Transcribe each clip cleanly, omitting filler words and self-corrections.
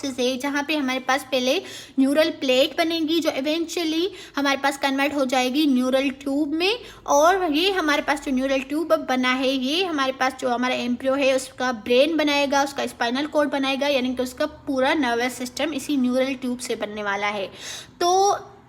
Process है जहाँ पे हमारे पास पहले न्यूरल प्लेट बनेगी जो इवेंचुअली हमारे पास कन्वर्ट हो जाएगी न्यूरल ट्यूब में, और ये हमारे पास जो न्यूरल ट्यूब अब बना है ये हमारे पास जो हमारा एम्ब्रियो है उसका ब्रेन बनाएगा, उसका स्पाइनल कॉर्ड बनाएगा, यानी कि उसका पूरा नर्वस सिस्टम इसी न्यूरल ट्यूब से बनने वाला है। तो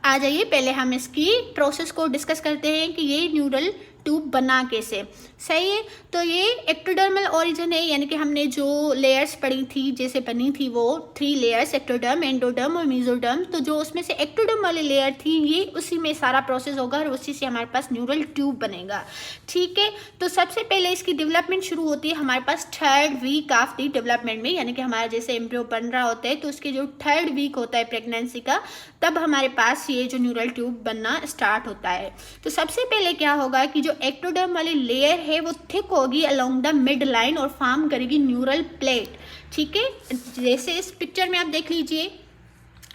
आ जाइए पहले हम इसकी प्रोसेस को डिस्कस करते हैं कि ये न्यूरल ट्यूब बना कैसे। सही है, तो ये एक्टोडर्मल ओरिजिन है, यानी कि हमने जो लेयर्स पढ़ी थी जैसे बनी थी वो 3 लेयर्स, एक्टोडर्म, एंडोडर्म और मेसोडर्म। तो जो उसमें से एक्टोडर्म वाली लेयर थी ये उसी में सारा प्रोसेस होगा और उसी से हमारे पास न्यूरल ट्यूब बनेगा। ठीक है, तो सबसे पहले इसकी डेवलपमेंट शुरू होती है हमारे पास 3rd week of the development में, यानी कि हमारा जैसे एम्ब्रियो बन रहा होता है तो उसके जो 3rd वीक होता है प्रेगनेंसी का, तब हमारे पास ये जो न्यूरल ट्यूब बनना स्टार्ट होता है। तो सबसे पहले क्या होगा कि जो एक्टोडर्म वाली लेयर है वो थिक होगी अलोंग द मिड लाइन और फॉर्म करेगी न्यूरल प्लेट। ठीक है, जैसे इस पिक्चर में आप देख लीजिए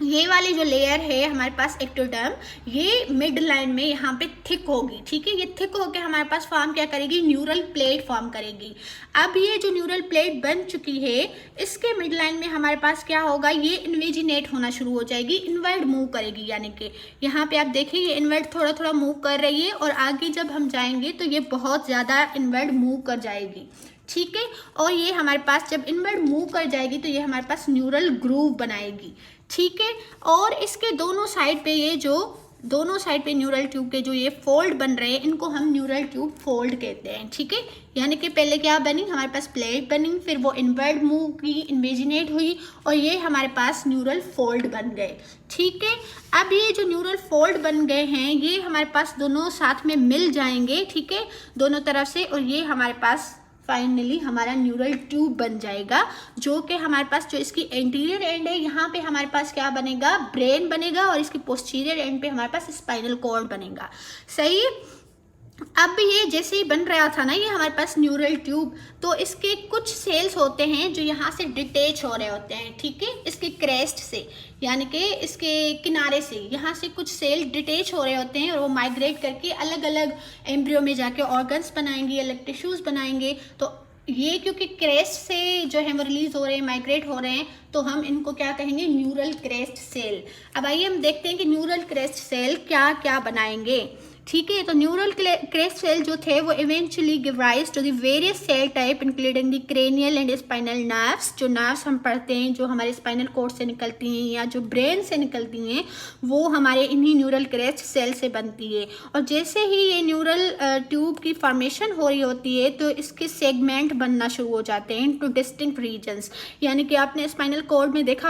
ये वाली जो लेयर है हमारे पास एक्टोडर्म, ये मिड लाइन में यहाँ पे थिक होगी। ठीक है, ये थिक होकर हमारे पास फॉर्म क्या करेगी, न्यूरल प्लेट फॉर्म करेगी। अब ये जो न्यूरल प्लेट बन चुकी है इसके मिड लाइन में हमारे पास क्या होगा, ये इन्वेजिनेट होना शुरू हो जाएगी, इनवर्ड मूव करेगी, यानी कि यहाँ पे आप देखिए ये इनवर्ड थोड़ा थोड़ा मूव कर रही है और आगे जब हम जाएंगे तो ये बहुत ज़्यादा इनवर्ड मूव कर जाएगी। ठीक है, और ये हमारे पास जब इनवर्ड मूव कर जाएगी तो ये हमारे पास न्यूरल ग्रूव बनाएगी। ठीक है, और इसके दोनों साइड पे ये जो दोनों साइड पे न्यूरल ट्यूब के जो ये फोल्ड बन रहे हैं इनको हम न्यूरल ट्यूब फोल्ड कहते हैं। ठीक है, यानी कि पहले क्या बनी, हमारे पास प्लेट बनी, फिर वो इनवर्ड मूव की, इन्वेजिनेट हुई और ये हमारे पास न्यूरल फोल्ड बन गए। ठीक है, अब ये जो न्यूरल फोल्ड बन गए हैं ये हमारे पास दोनों साथ में मिल जाएंगे। ठीक है, दोनों तरफ से, और ये हमारे पास फाइनली हमारा न्यूरल ट्यूब बन जाएगा, जो कि हमारे पास जो इसकी एंटीरियर एंड है यहाँ पे हमारे पास क्या बनेगा, ब्रेन बनेगा, और इसकी पोस्टीरियर एंड पे हमारे पास स्पाइनल कॉर्ड बनेगा। सही, अब ये जैसे ही बन रहा था ना ये हमारे पास न्यूरल ट्यूब, तो इसके कुछ सेल्स होते हैं जो यहाँ से डिटेच हो रहे होते हैं। ठीक है, इसके क्रेस्ट से, यानी कि इसके किनारे से यहाँ से कुछ सेल डिटेच हो रहे होते हैं और वो माइग्रेट करके अलग अलग एम्ब्रियो में जाके ऑर्गन्स बनाएंगे, अलग टिश्यूज बनाएंगे। तो ये क्योंकि क्रेस्ट से जो है वो रिलीज हो रहे हैं, माइग्रेट हो रहे हैं, तो हम इनको क्या कहेंगे, न्यूरल क्रेस्ट सेल। अब आइए हम देखते हैं कि न्यूरल क्रेस्ट सेल क्या क्या बनाएंगे। ठीक है, तो न्यूरल क्रेस्ट सेल जो थे वो eventually give rise to the various cell type including the cranial and spinal nerves. जो नर्व्स हम पढ़ते हैं जो हमारे स्पाइनल कॉर्ड से निकलती हैं या जो ब्रेन से निकलती हैं वो हमारे इन्हीं न्यूरल क्रेस्ट सेल से बनती है। और जैसे ही ये न्यूरल ट्यूब की फॉर्मेशन हो रही होती है तो इसके सेगमेंट बनना शुरू हो जाते हैं इनटू डिस्टिंक्ट रीजन्स, यानी कि आपने स्पाइनल कॉर्ड में देखा